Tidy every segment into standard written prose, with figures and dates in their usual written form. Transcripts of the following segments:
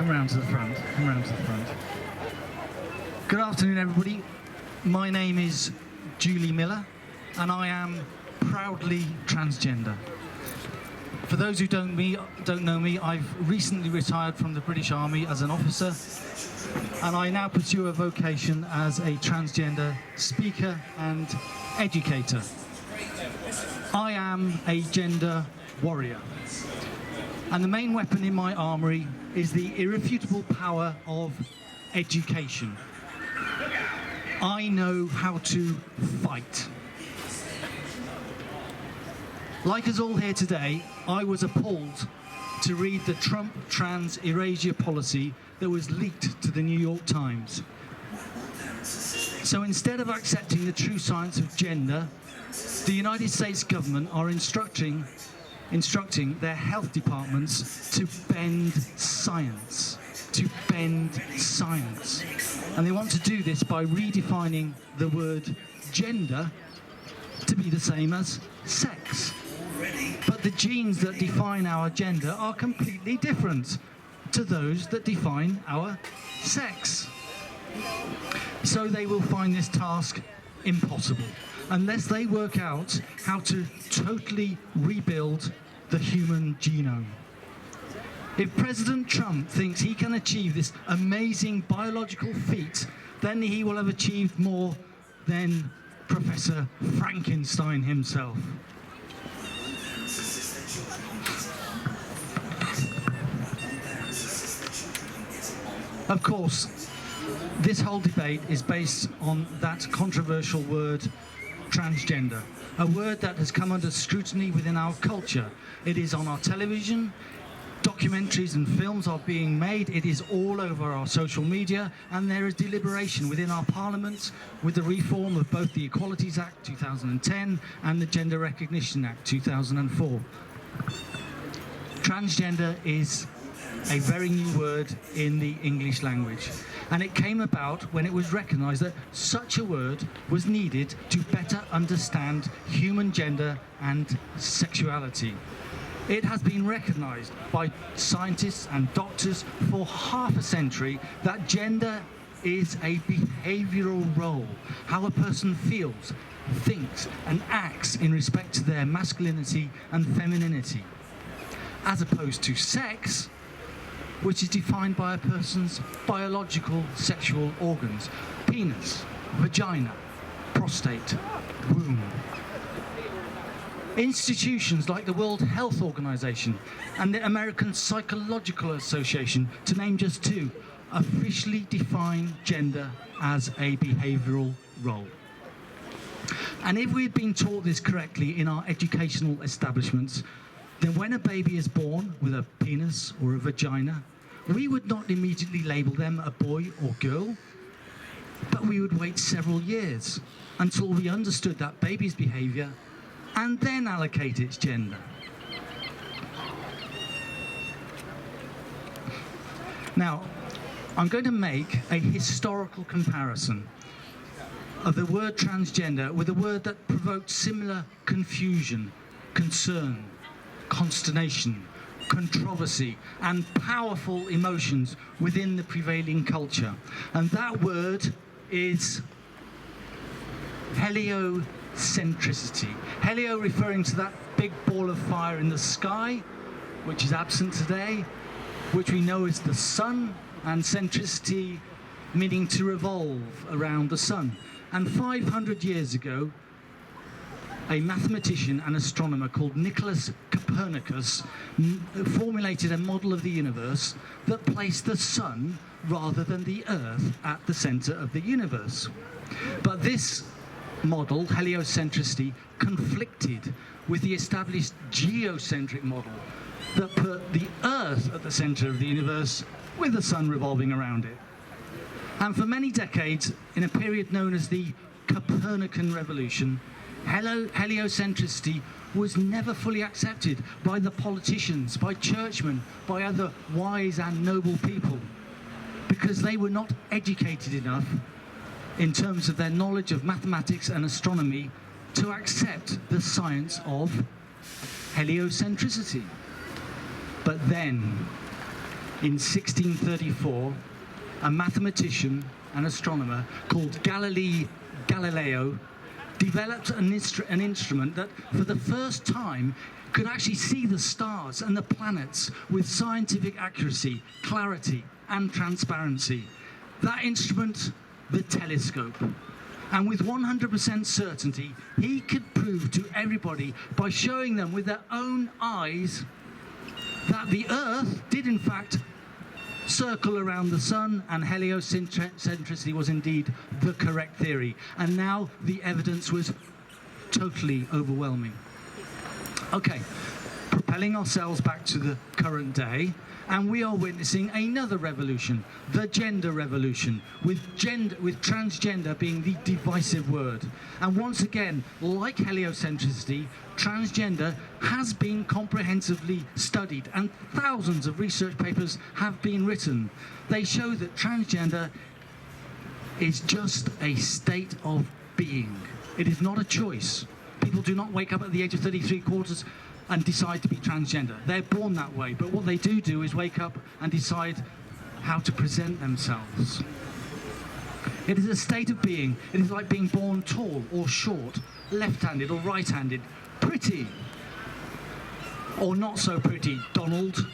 Come round to the front. Come round to the front. Good afternoon, everybody. My name is Julie Miller, and I am proudly transgender. For those who don't know me, I've recently retired from the British Army as an officer, and I now pursue a vocation as a transgender speaker and educator. I am a gender warrior, and the main weapon in my armoury is the irrefutable power of education. I know how to fight. Like us all here today, I was appalled to read the Trump trans erasure policy that was leaked to the New York Times. So instead of accepting the true science of gender, the United States government are instructing their health departments to bend science. And they want to do this by redefining the word gender to be the same as sex. But the genes that define our gender are completely different to those that define our sex. So they will find this task impossible unless they work out how to totally rebuild the human genome. If President Trump thinks he can achieve this amazing biological feat, then he will have achieved more than Professor Frankenstein himself. Of course, this whole debate is based on that controversial word, transgender, a word that has come under scrutiny within our culture. It is on our television, documentaries and films are being made, it is all over our social media, and there is deliberation within our parliament with the reform of both the Equalities Act 2010 and the Gender Recognition Act 2004. Transgender is a very new word in the English language, and it came about when it was recognised that such a word was needed to better understand human gender and sexuality. It has been recognised by scientists and doctors for half a century that gender is a behavioural role, how a person feels, thinks and acts in respect to their masculinity and femininity, as opposed to sex, which is defined by a person's biological sexual organs: penis, vagina, prostate, womb. Institutions like the World Health Organization and the American Psychological Association, to name just two, officially define gender as a behavioral role. And if we've been taught this correctly in our educational establishments, then when a baby is born with a penis or a vagina, we would not immediately label them a boy or girl, but we would wait several years until we understood that baby's behavior and then allocate its gender. Now, I'm going to make a historical comparison of the word transgender with a word that provoked similar confusion, concern, consternation, controversy, and powerful emotions within the prevailing culture. And that word is heliocentricity. Helio referring to that big ball of fire in the sky, which is absent today, which we know is the sun, and centricity meaning to revolve around the sun. And 500 years ago, a mathematician and astronomer called Nicholas Copernicus formulated a model of the universe that placed the sun rather than the earth at the center of the universe. But this model, heliocentricity, conflicted with the established geocentric model that put the earth at the center of the universe with the sun revolving around it. And for many decades, in a period known as the Copernican Revolution, heliocentricity was never fully accepted by the politicians, by churchmen, by other wise and noble people, because they were not educated enough in terms of their knowledge of mathematics and astronomy to accept the science of heliocentricity. But then, in 1634, a mathematician and astronomer called Galileo developed an instrument that, for the first time, could actually see the stars and the planets with scientific accuracy, clarity, and transparency. That instrument, the telescope. And with 100% certainty, he could prove to everybody by showing them with their own eyes that the Earth did in fact circle around the sun, and heliocentricity was indeed the correct theory. And now the evidence was totally overwhelming. Okay, propelling ourselves back to the current day, and we are witnessing another revolution, the gender revolution, with transgender being the divisive word. And once again, like heliocentricity, transgender has been comprehensively studied, and thousands of research papers have been written. They show that transgender is just a state of being. It is not a choice. People do not wake up at the age of 33 quarters and decide to be transgender. They're born that way, but what they do is wake up and decide how to present themselves. It is a state of being. It is like being born tall or short, left-handed or right-handed, pretty or not so pretty, Donald.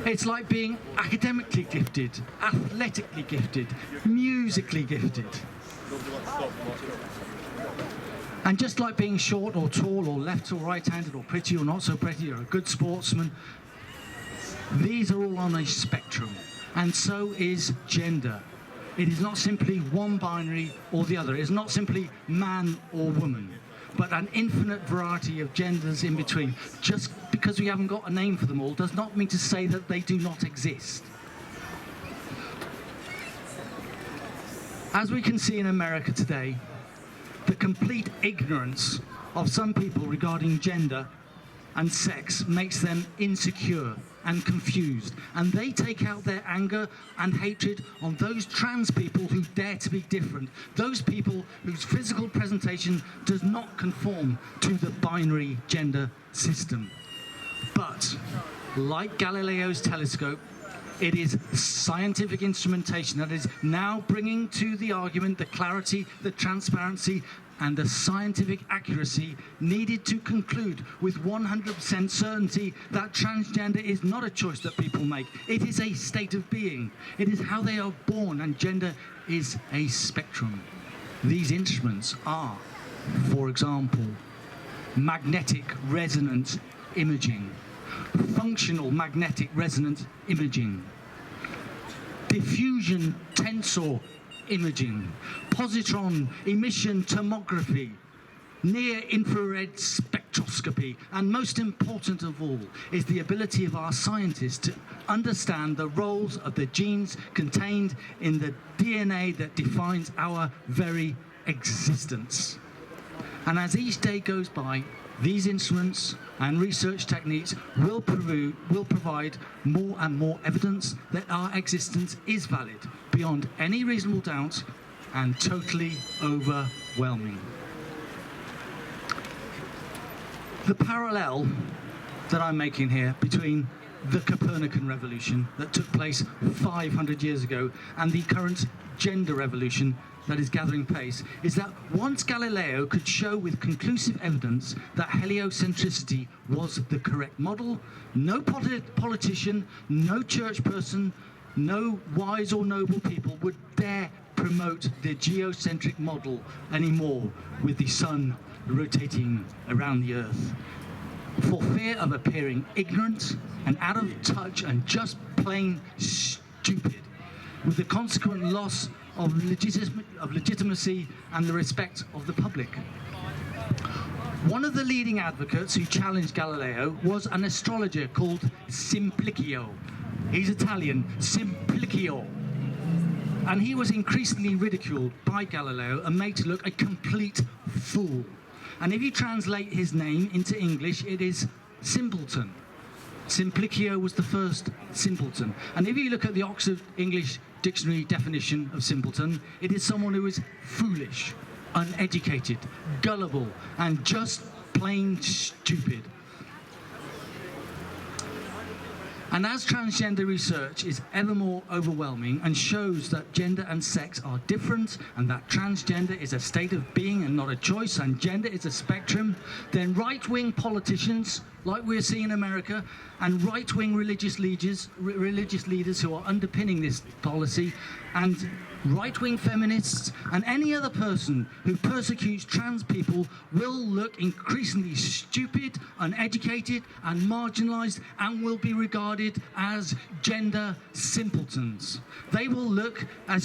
It's like being academically gifted, athletically gifted, musically gifted. And just like being short or tall or left or right-handed or pretty or not so pretty or a good sportsman, these are all on a spectrum. And so is gender. It is not simply one binary or the other. It is not simply man or woman, but an infinite variety of genders in between. Just because we haven't got a name for them all does not mean to say that they do not exist. As we can see in America today, the complete ignorance of some people regarding gender and sex makes them insecure and confused, and they take out their anger and hatred on those trans people who dare to be different, those people whose physical presentation does not conform to the binary gender system. But, like Galileo's telescope, it is scientific instrumentation that is now bringing to the argument the clarity, the transparency, and the scientific accuracy needed to conclude with 100% certainty that transgender is not a choice that people make. It is a state of being. It is how they are born, and gender is a spectrum. These instruments are, for example, magnetic resonance imaging, functional magnetic resonance imaging, diffusion tensor imaging, positron emission tomography, near-infrared spectroscopy, and most important of all is the ability of our scientists to understand the roles of the genes contained in the DNA that defines our very existence. And as each day goes by, these instruments and research techniques will provide more and more evidence that our existence is valid, beyond any reasonable doubt, and totally overwhelming. The parallel that I'm making here between the Copernican revolution that took place 500 years ago and the current gender revolution that is gathering pace is that once Galileo could show with conclusive evidence that heliocentricity was the correct model, no politician, no church person, no wise or noble people would dare promote the geocentric model anymore, with the sun rotating around the earth, for fear of appearing ignorant and out of touch and just plain stupid, with the consequent loss of legitimacy and the respect of the public. One of the leading advocates who challenged Galileo was an astrologer called Simplicio. He's Italian, Simplicio. And he was increasingly ridiculed by Galileo and made to look a complete fool. And if you translate his name into English, it is simpleton. Simplicio was the first simpleton. And if you look at the Oxford English Dictionary definition of simpleton, it is someone who is foolish, uneducated, gullible, and just plain stupid. And as transgender research is ever more overwhelming and shows that gender and sex are different and that transgender is a state of being and not a choice and gender is a spectrum, then right-wing politicians, like we're seeing in America, and right-wing religious leaders who are underpinning this policy, and right-wing feminists and any other person who persecutes trans people will look increasingly stupid, uneducated and marginalised and will be regarded as gender simpletons. They will look as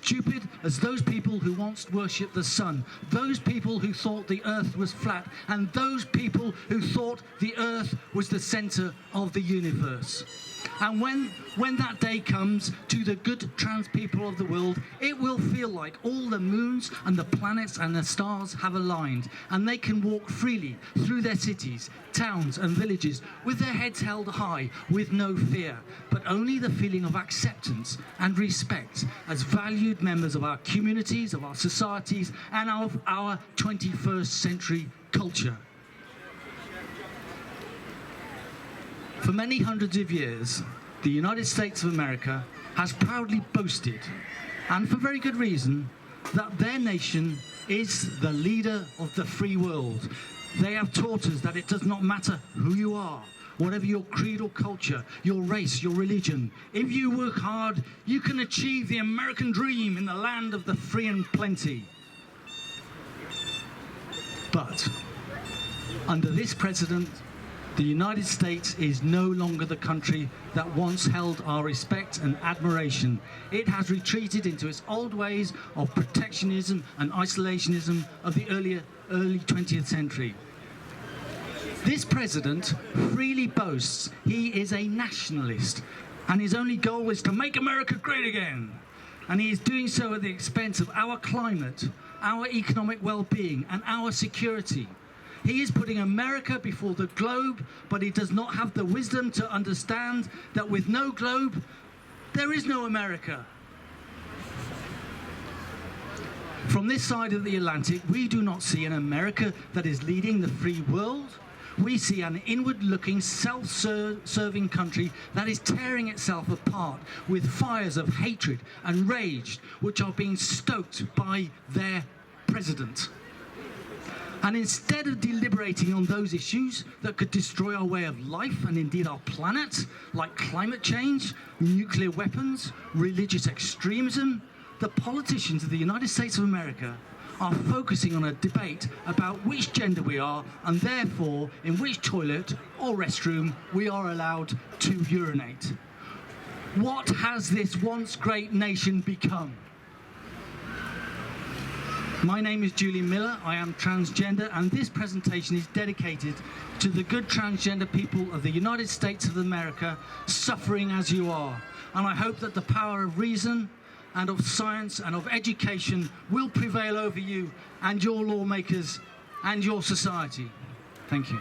stupid as those people who once worshipped the sun, those people who thought the earth was flat, and those people who thought the earth was the centre of the universe. And when that day comes to the good trans people of the world, it will feel like all the moons and the planets and the stars have aligned, and they can walk freely through their cities, towns and villages with their heads held high, with no fear, but only the feeling of acceptance and respect as valued members of our communities, of our societies, and of our 21st century culture. For many hundreds of years, the United States of America has proudly boasted, and for very good reason, that their nation is the leader of the free world. They have taught us that it does not matter who you are, whatever your creed or culture, your race, your religion. If you work hard, you can achieve the American dream in the land of the free and plenty. But under this president, the United States is no longer the country that once held our respect and admiration. It has retreated into its old ways of protectionism and isolationism of the early 20th century. This president freely boasts he is a nationalist, and his only goal is to make America great again. And he is doing so at the expense of our climate, our economic well-being, and our security. He is putting America before the globe, but he does not have the wisdom to understand that with no globe, there is no America. From this side of the Atlantic, we do not see an America that is leading the free world. We see an inward-looking, self-serving country that is tearing itself apart with fires of hatred and rage, which are being stoked by their president. And instead of deliberating on those issues that could destroy our way of life and indeed our planet, like climate change, nuclear weapons, religious extremism, the politicians of the United States of America are focusing on a debate about which gender we are and therefore in which toilet or restroom we are allowed to urinate. What has this once great nation become? My name is Julian Miller, I am transgender, and this presentation is dedicated to the good transgender people of the United States of America, suffering as you are. And I hope that the power of reason and of science and of education will prevail over you and your lawmakers and your society. Thank you.